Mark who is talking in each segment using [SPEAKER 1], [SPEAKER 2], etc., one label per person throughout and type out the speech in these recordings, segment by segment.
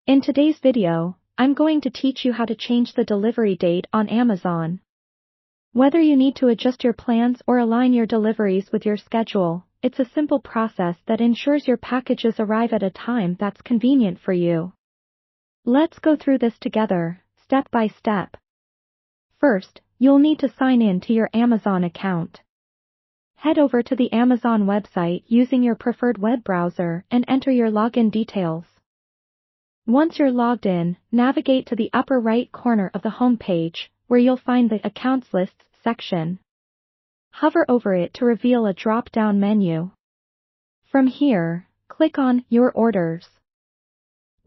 [SPEAKER 1] In today's video, I'm going to teach you how to change the delivery date on Amazon. Whether you need to adjust your plans or align your deliveries with your schedule, it's a simple process that ensures your packages arrive at a time that's convenient for you. Let's go through this together, step by step. First, you'll need to sign in to your Amazon account. Head over to the Amazon website using your preferred web browser and enter your login details. Once you're logged in, navigate to the upper right corner of the home page, where you'll find the Accounts Lists section. Hover over it to reveal a drop-down menu. From here, click on Your Orders.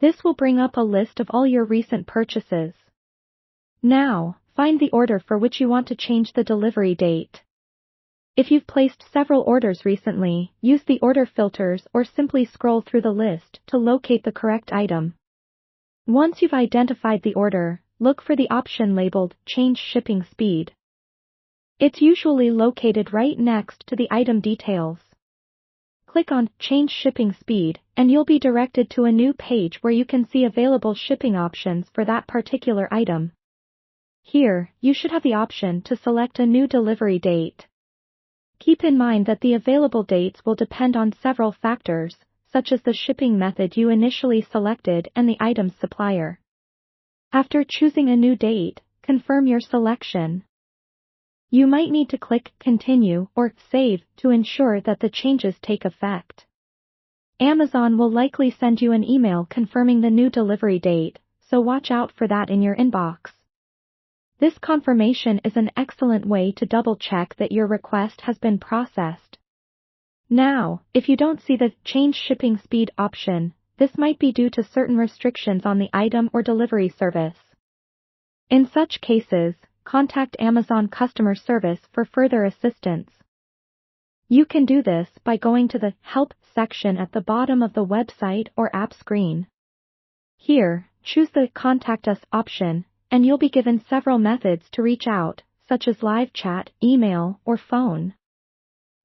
[SPEAKER 1] This will bring up a list of all your recent purchases. Now, find the order for which you want to change the delivery date. If you've placed several orders recently, use the order filters or simply scroll through the list to locate the correct item. Once you've identified the order, look for the option labeled Change Shipping Speed. It's usually located right next to the item details. Click on Change Shipping Speed, and you'll be directed to a new page where you can see available shipping options for that particular item. Here, you should have the option to select a new delivery date. Keep in mind that the available dates will depend on several factors, such as the shipping method you initially selected and the item's supplier. After choosing a new date, confirm your selection. You might need to click Continue or Save to ensure that the changes take effect. Amazon will likely send you an email confirming the new delivery date, so watch out for that in your inbox. This confirmation is an excellent way to double-check that your request has been processed. Now, if you don't see the Change Shipping Speed option, this might be due to certain restrictions on the item or delivery service. In such cases, contact Amazon customer service for further assistance. You can do this by going to the Help section at the bottom of the website or app screen. Here, choose the Contact Us option, and you'll be given several methods to reach out, such as live chat, email, or phone.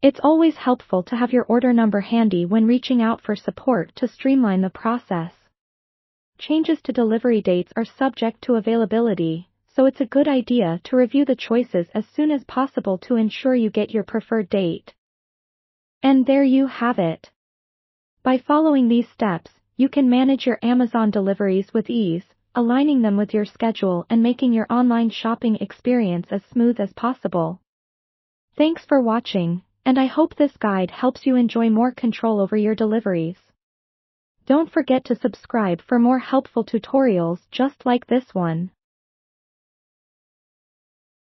[SPEAKER 1] It's always helpful to have your order number handy when reaching out for support to streamline the process. Changes to delivery dates are subject to availability, so it's a good idea to review the choices as soon as possible to ensure you get your preferred date. And there you have it. By following these steps, you can manage your Amazon deliveries with ease, aligning them with your schedule and making your online shopping experience as smooth as possible. Thanks for watching, and I hope this guide helps you enjoy more control over your deliveries. Don't forget to subscribe for more helpful tutorials just like this one.